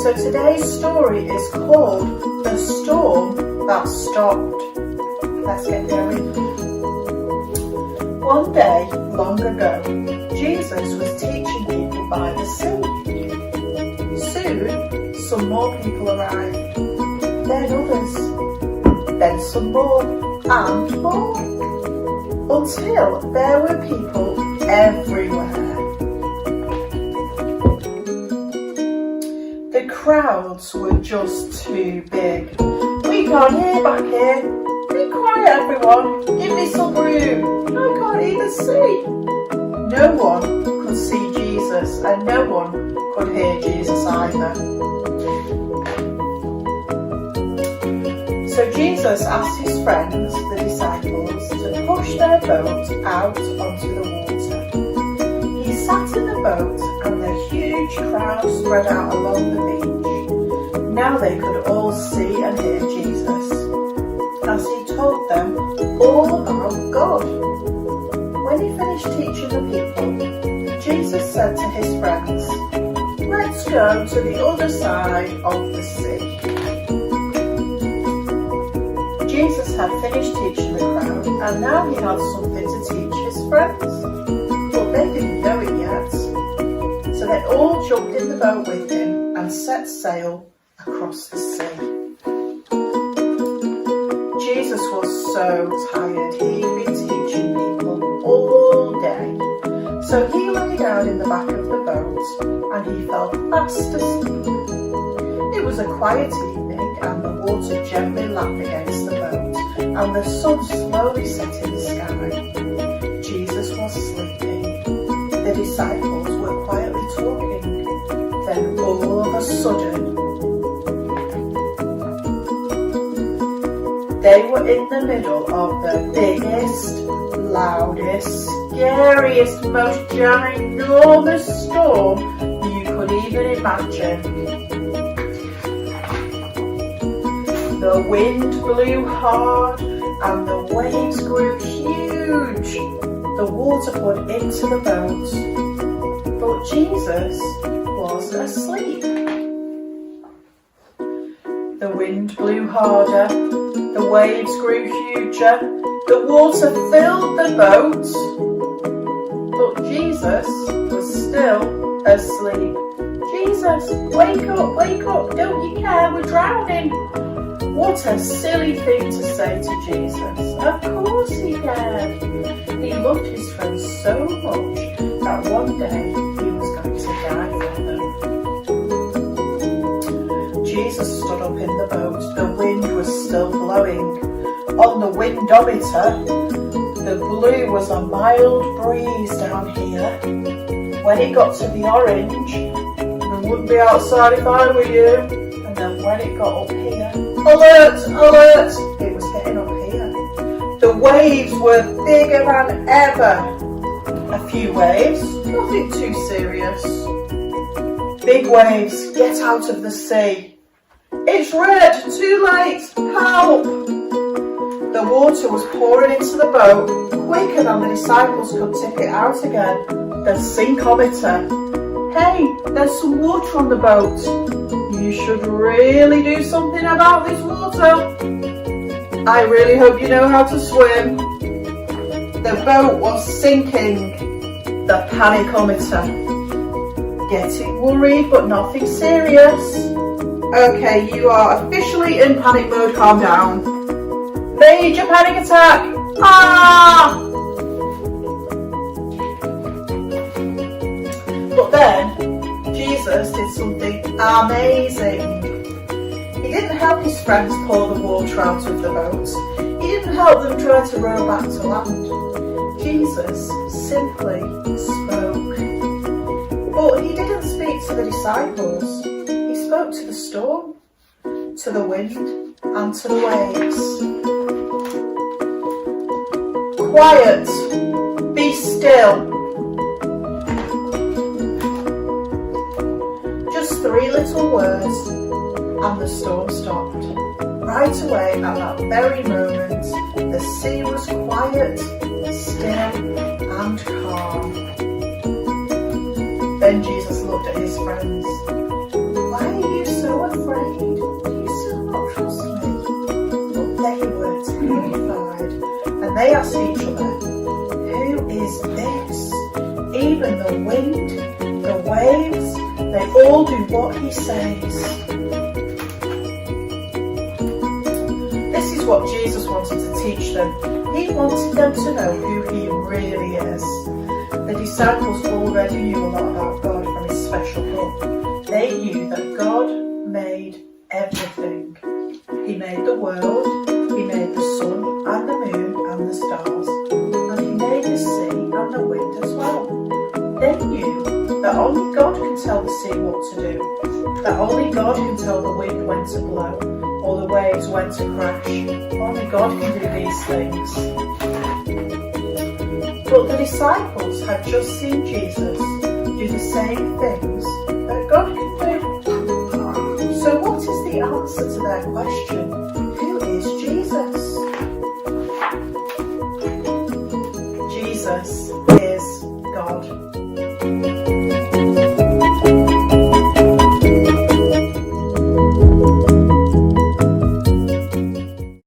so today's story is called The Storm That Stopped. Let's get going. One day, long ago, Jesus was teaching people by the sea. Soon, some more people arrived, then others, then some more, and more, until there were people everywhere. The crowds were just too big. We can't hear back here. Be quiet, everyone. Give me some room. I can't even see. No one could see Jesus, and no one could hear Jesus either. So Jesus asked his friends, the disciples, to push their boat out onto the water. He sat in the boat and the huge crowd spread out along the beach. Now they could all see and hear Jesus as he told them all about God. When he finished teaching the people, Jesus said to his friends, "Let's go to the other side of the sea." Jesus had finished teaching the crowd, and now he had something to teach his friends. But they didn't know it yet. So they all jumped in the boat with him and set sail across the sea. Jesus was so tired. He'd been teaching people all day. So he lay down in the back of the boat and he fell fast asleep. It was a quiet evening and the water gently lapped against the boat and the sun slowly set in the sky. Jesus was sleeping. The disciples were quietly talking. Then all of a sudden, they were in the middle of the biggest, loudest, scariest, most ginormous storm you could even imagine. The wind blew hard and the waves grew huge. The water poured into the boat, but Jesus was asleep. The wind blew harder, the waves grew huger, the water filled the boat, but Jesus was still asleep. "Jesus, wake up, don't you care, we're drowning." What a silly thing to say to Jesus. Of course he cared. He loved his friends so much that one day he was going to die for them. Jesus stood up in the boat. The wind was still blowing. On the windometer, the blue was a mild breeze down here. When it got to the orange, I wouldn't be outside if I were you. And then when it got up here, alert, alert! It was getting up here. The waves were bigger than ever. A few waves, nothing too serious. Big waves, get out of the sea. It's red, too late, help! The water was pouring into the boat quicker than the disciples could tip it out again. The sinkometer. Hey, there's some water on the boat. You should really do something about this water. I really hope you know how to swim. The boat was sinking. The panicometer. Getting worried, but nothing serious. Okay, you are officially in panic mode, calm down. Major panic attack! Ah! But then, Jesus did something amazing. He didn't help his friends pour the water out of the boat. He didn't help them try to row back to land. Jesus simply spoke. But he didn't speak to the disciples. He spoke to the storm, to the wind, and to the waves. Quiet, be still. Just 3 little words and the storm stopped. Right away at that very moment, the sea was quiet, still and calm. Then Jesus looked at his friends. "Why are you they asked each other, "Who is this? Even the wind, the waves, they all do what he says." This is what Jesus wanted to teach them. He wanted them to know who he really is. The disciples already knew a lot about God from his special book. They knew that God made everything. He made the world, he made the sun and the moon and the stars, and he made the sea and the wind as well. They knew that only God can tell the sea what to do, that only God can tell the wind when to blow, or the waves when to crash. Only God can do these things. But the disciples had just seen Jesus do the same things that God can do. So what is the answer to their question?